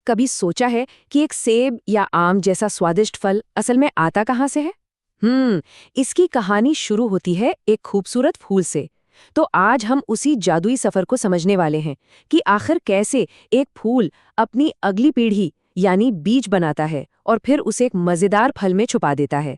कभी सोचा है कि एक सेब या आम जैसा स्वादिष्ट फल असल में आता कहाँ से है? इसकी कहानी शुरू होती है एक खूबसूरत फूल से। तो आज हम उसी जादुई सफर को समझने वाले हैं कि आखिर कैसे एक फूल अपनी अगली पीढ़ी यानी बीज बनाता है और फिर उसे एक मजेदार फल में छुपा देता है।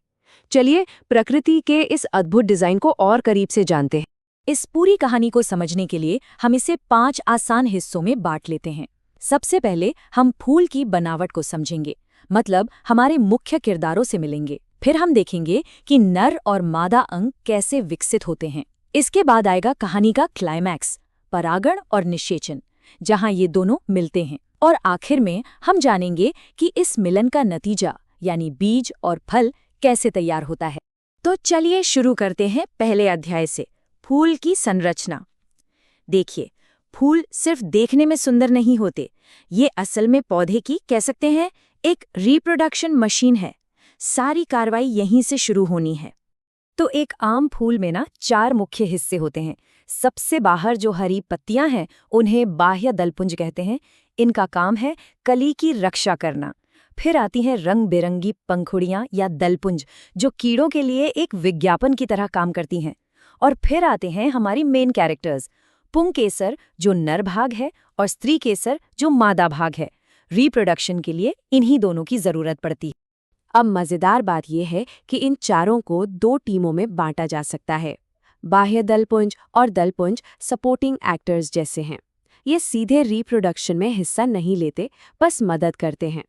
चलिए प्रकृति के इस अद्भुत डिजाइन को और करीब से जानते हैं। इस पूरी कहानी को समझने के लिए हम इसे 5 आसान हिस्सों में बांट लेते हैं। सबसे पहले हम फूल की बनावट को समझेंगे, मतलब हमारे मुख्य किरदारों से मिलेंगे। फिर हम देखेंगे कि नर और मादा अंग कैसे विकसित होते हैं। इसके बाद आएगा कहानी का क्लाइमैक्स, परागण और निषेचन, जहां ये दोनों मिलते हैं। और आखिर में हम जानेंगे कि इस मिलन का नतीजा यानी बीज और फल कैसे तैयार होता है। तो चलिए शुरू करते हैं पहले अध्याय से, फूल की संरचना। देखिए, फूल सिर्फ देखने में सुंदर नहीं होते, ये असल में पौधे की कह सकते हैं एक रिप्रोडक्शन मशीन है। सारी कार्रवाई यहीं से शुरू होनी है। तो एक आम फूल में 4 मुख्य हिस्से होते हैं। सबसे बाहर जो हरी पत्तियां हैं उन्हें बाह्य दलपुंज कहते हैं। इनका काम है कली की रक्षा करना। फिर आती हैं रंग बिरंगी पंखुड़ियां या दलपुंज, जो कीड़ों के लिए एक विज्ञापन की तरह काम करती हैं। और फिर आते हैं हमारी मेन कैरेक्टर्स, पुंकेसर जो नर भाग है और स्त्री केसर जो मादा भाग है। रिप्रोडक्शन के लिए इन्हीं दोनों की जरूरत पड़ती है। अब मजेदार बात यह है कि इन चारों को 2 टीमों में बांटा जा सकता है। बाह्य दलपुंज और दलपुंज सपोर्टिंग एक्टर्स जैसे हैं। ये सीधे रिप्रोडक्शन में हिस्सा नहीं लेते, बस मदद करते हैं।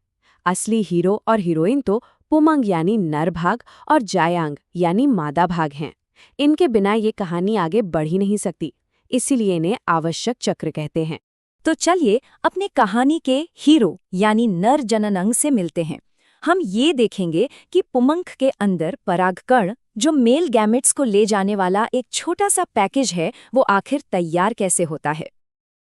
असली हीरो और हीरोइन तो पुमंग यानी नर भाग और जायांग यानी मादा भाग हैं। इनके बिना ये कहानी आगे बढ़ ही नहीं सकती, इसीलिए इन्हें आवश्यक चक्र कहते हैं। तो चलिए अपने कहानी के हीरो यानी नर जनन अंग से मिलते हैं। हम ये देखेंगे कि पुमंग के अंदर परागकण, जो मेल गैमेट्स को ले जाने वाला एक छोटा सा पैकेज है, वो आखिर तैयार कैसे होता है।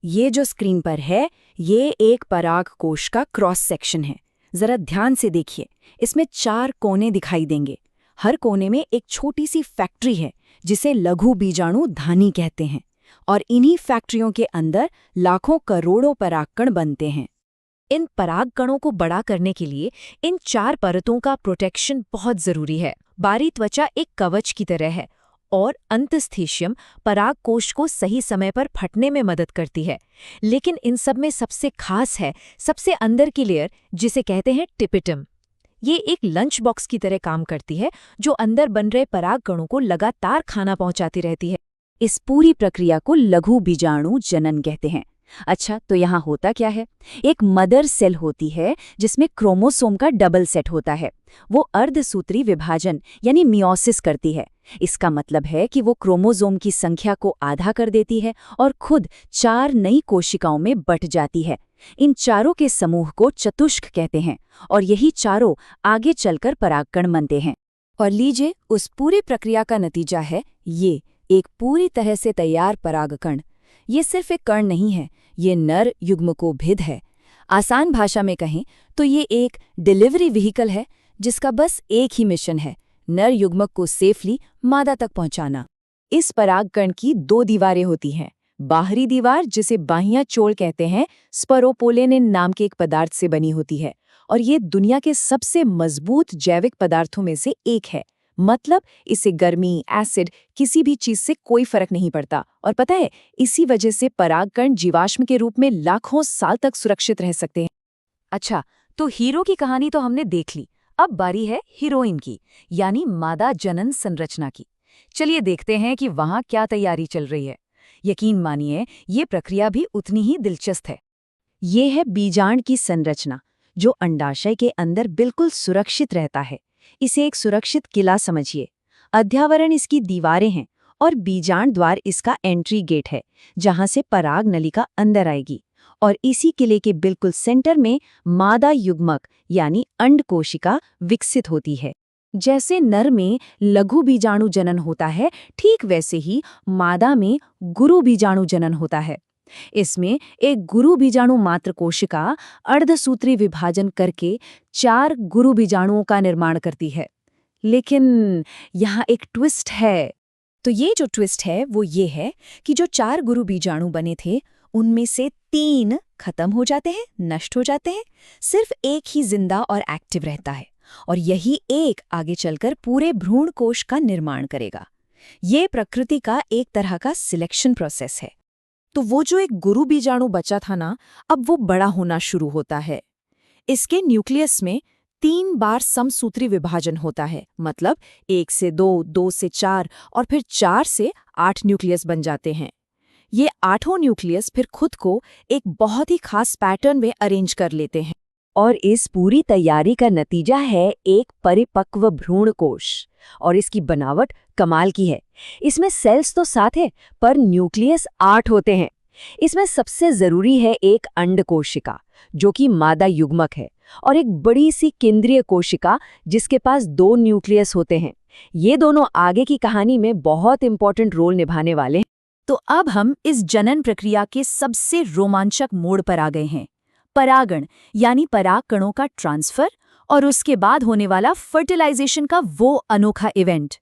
ये जो स्क्रीन पर है, ये एक पराग कोश का क्रॉस सेक्शन है। जरा ध्यान से देखिए, इसमें 4 कोने दिखाई देंगे। हर कोने में एक छोटी सी फैक्ट्री है जिसे लघु बीजाणु धानी कहते हैं। और इन्हीं फैक्ट्रियों के अंदर लाखों करोड़ों परागकण बनते हैं। इन परागकणों को बड़ा करने के लिए इन 4 परतों का प्रोटेक्शन बहुत जरूरी है। बाहरी त्वचा एक कवच की तरह है और अंतस्थीशियम परागकोश को सही समय पर फटने में मदद करती है। लेकिन इन सब में सबसे खास है सबसे अंदर की लेयर, जिसे कहते हैं टिपिटम। ये एक लंच बॉक्स की तरह काम करती है, जो अंदर बन रहे परागकणों को लगातार खाना पहुंचाती रहती है। इस पूरी प्रक्रिया को लघु बीजाणु जनन कहते हैं। अच्छा, तो यहाँ होता क्या है? एक मदर सेल होती है जिसमें क्रोमोसोम का डबल सेट होता है। वो अर्धसूत्री विभाजन यानी मियोसिस करती है। इसका मतलब है कि वो क्रोमोसोम की संख्या को आधा कर देती है और खुद 4 नई कोशिकाओं में बंट जाती है। इन चारों के समूह को चतुष्क कहते हैं और यही चारों आगे चलकर परागकण बनते हैं। और लीजिए, उस पूरी प्रक्रिया का नतीजा है ये एक पूरी तरह से तैयार परागकण। ये सिर्फ एक कण नहीं है, ये नर युग्मकोभिद है। आसान भाषा में कहें तो ये एक डिलीवरी व्हीकल है जिसका बस एक ही मिशन है, नर युग्मक को सेफली मादा तक पहुंचाना। इस परागकण की 2 दीवारें होती हैं। बाहरी दीवार, जिसे बाह्य चोल कहते हैं, स्परोपोलेनिन नाम के एक पदार्थ से बनी होती है और ये दुनिया के सबसे मजबूत जैविक पदार्थों में से एक है। मतलब इसे गर्मी, एसिड, किसी भी चीज से कोई फर्क नहीं पड़ता। और पता है, इसी वजह से परागकण जीवाश्म के रूप में लाखों साल तक सुरक्षित रह सकते हैं। अच्छा, तो हीरो की कहानी तो हमने देख ली। अब बारी है हीरोइन की, यानी मादा जनन संरचना की। चलिए देखते हैं कि वहां क्या तैयारी चल रही है। यकीन मानिए, ये प्रक्रिया भी उतनी ही दिलचस्प है। ये है बीजांड की संरचना, जो अंडाशय के अंदर बिल्कुल सुरक्षित रहता है। इसे एक सुरक्षित किला समझिए। अध्यावरण इसकी दीवारें हैं और बीजांड द्वार इसका एंट्री गेट है, जहां से पराग नलिका अंदर आएगी। और इसी किले के बिल्कुल सेंटर में मादा युग्मक यानी अंड कोशिका विकसित होती है। जैसे नर में लघु बीजाणु जनन होता है, ठीक वैसे ही मादा में गुरु बीजाणु जनन होता है। इसमें एक गुरु बीजाणु मात्र कोशिका अर्धसूत्री विभाजन करके 4 गुरु बीजाणुओं का निर्माण करती है। लेकिन यहाँ एक ट्विस्ट है। तो ये जो ट्विस्ट है वो ये है कि जो 4 गुरु बीजाणु बने थे उनमें से 3 खत्म हो जाते हैं, नष्ट हो जाते हैं। सिर्फ एक ही जिंदा और एक्टिव रहता है, और यही एक आगे चलकर पूरे भ्रूण कोश का निर्माण करेगा। ये प्रकृति का एक तरह का सिलेक्शन प्रोसेस है। तो वो जो एक गुरु बीजाणु बचा था ना, अब वो बड़ा होना शुरू होता है। इसके न्यूक्लियस में 3 बार समसूत्री विभाजन होता है, मतलब 1 से 2, 2 से 4 और फिर 4 से 8 न्यूक्लियस बन जाते हैं। ये 8 न्यूक्लियस फिर खुद को एक बहुत ही खास पैटर्न में अरेंज कर लेते हैं। और इस पूरी तैयारी का नतीजा है एक परिपक्व भ्रूण कोश। और इसकी बनावट कमाल की है। इसमें सेल्स तो 7 है, पर न्यूक्लियस 8 होते हैं। इसमें सबसे जरूरी है एक अंड कोशिका, जो कि मादा युग्मक है, और एक बड़ी सी केंद्रीय कोशिका जिसके पास 2 न्यूक्लियस होते हैं। ये दोनों आगे की कहानी में बहुत इंपॉर्टेंट रोल निभाने वाले हैं। तो अब हम इस जनन प्रक्रिया के सबसे रोमांचक मोड़ पर आ गए हैं, परागण, यानी पराग कणों का ट्रांसफर और उसके बाद होने वाला फर्टिलाइजेशन का वो अनोखा इवेंट।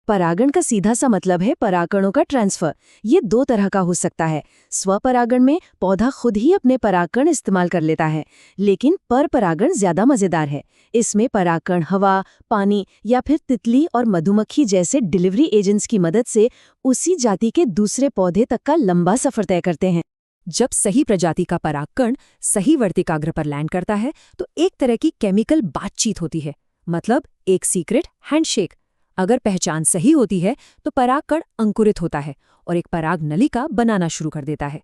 परागण का सीधा सा मतलब है परागकणों का ट्रांसफर। ये 2 तरह का हो सकता है। स्वपरागण में पौधा खुद ही अपने परागकण इस्तेमाल कर लेता है, लेकिन परपरागण ज्यादा मजेदार है। इसमें परागकण हवा, पानी या फिर तितली और मधुमक्खी जैसे डिलीवरी एजेंट्स की मदद से उसी जाति के दूसरे पौधे तक का लंबा सफर तय करते हैं। जब सही प्रजाति का परागकण सही वर्तिकाग्र पर लैंड करता है तो एक तरह की केमिकल बातचीत होती है, मतलब एक सीक्रेट हैंडशेक। अगर पहचान सही होती है तो परागकण अंकुरित होता है और एक पराग नलिका बनाना शुरू कर देता है।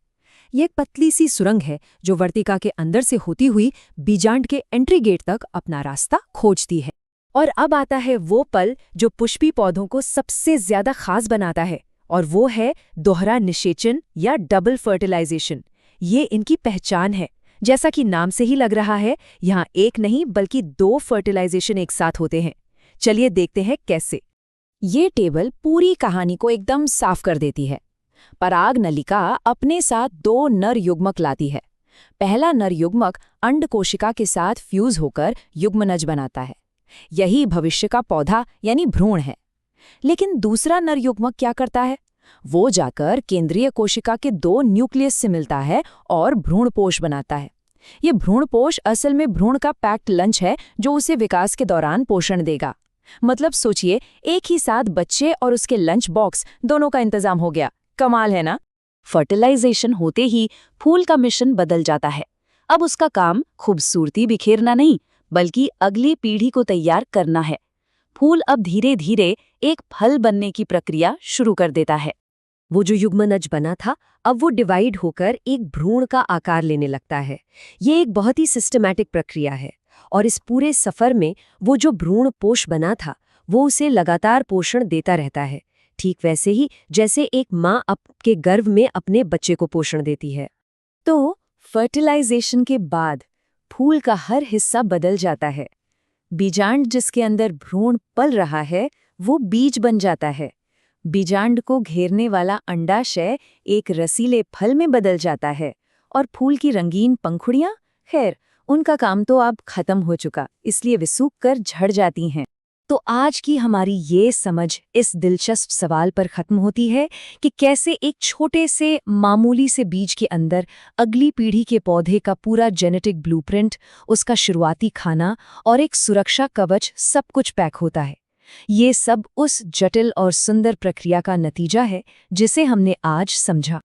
ये एक पतली सी सुरंग है जो वर्तिका के अंदर से होती हुई बीजांड के एंट्री गेट तक अपना रास्ता खोजती है। और अब आता है वो पल जो पुष्पी पौधों को सबसे ज्यादा खास बनाता है, और वो है दोहरा निषेचन या डबल फर्टिलाइजेशन। ये इनकी पहचान है। जैसा कि नाम से ही लग रहा है, यहाँ एक नहीं बल्कि 2 फर्टिलाइजेशन एक साथ होते हैं। चलिए देखते हैं कैसे। ये टेबल पूरी कहानी को एकदम साफ कर देती है। पराग नलिका अपने साथ 2 नर युग्मक लाती है। पहला नर युग्मक अंड कोशिका के साथ फ्यूज होकर युग्मनज बनाता है। यही भविष्य का पौधा यानी भ्रूण है। लेकिन दूसरा नर युग्मक क्या करता है? वो जाकर केंद्रीय कोशिका के 2 न्यूक्लियस से मिलता है और भ्रूणपोष बनाता है। ये भ्रूणपोष असल में भ्रूण का पैक्ड लंच है जो उसे विकास के दौरान पोषण देगा। मतलब सोचिए, एक ही साथ बच्चे और उसके लंच बॉक्स दोनों का इंतजाम हो गया। कमाल है ना? फर्टिलाइजेशन होते ही फूल का मिशन बदल जाता है। अब उसका काम खूबसूरती बिखेरना नहीं, बल्कि अगली पीढ़ी को तैयार करना है। फूल अब धीरे धीरे एक फल बनने की प्रक्रिया शुरू कर देता है। वो जो युग्मनज बना था, अब वो डिवाइड होकर एक भ्रूण का आकार लेने लगता है। ये एक बहुत ही सिस्टमैटिक प्रक्रिया है, और इस पूरे सफर में वो जो भ्रूण पोष बना था, वो उसे लगातार पोषण देता रहता है, ठीक वैसे ही जैसे एक माँ आपके गर्भ में अपने बच्चे को पोषण देती है। तो फर्टिलाइजेशन के बाद फूल का हर हिस्सा बदल जाता है। बीजांड जिसके अंदर भ्रूण पल रहा है, वो बीज बन जाता है। बीजांड को घेरने वाला अंडाशय एक रसीले फल में बदल जाता है, और फूल की रंगीन पंखुड़ियां, खैर उनका काम तो अब खत्म हो चुका, इसलिए वे सूख कर झड़ जाती हैं। तो आज की हमारी ये समझ इस दिलचस्प सवाल पर खत्म होती है कि कैसे एक छोटे से मामूली से बीज के अंदर अगली पीढ़ी के पौधे का पूरा जेनेटिक ब्लूप्रिंट, उसका शुरुआती खाना और एक सुरक्षा कवच सब कुछ पैक होता है। ये सब उस जटिल और सुंदर प्रक्रिया का नतीजा है जिसे हमने आज समझा।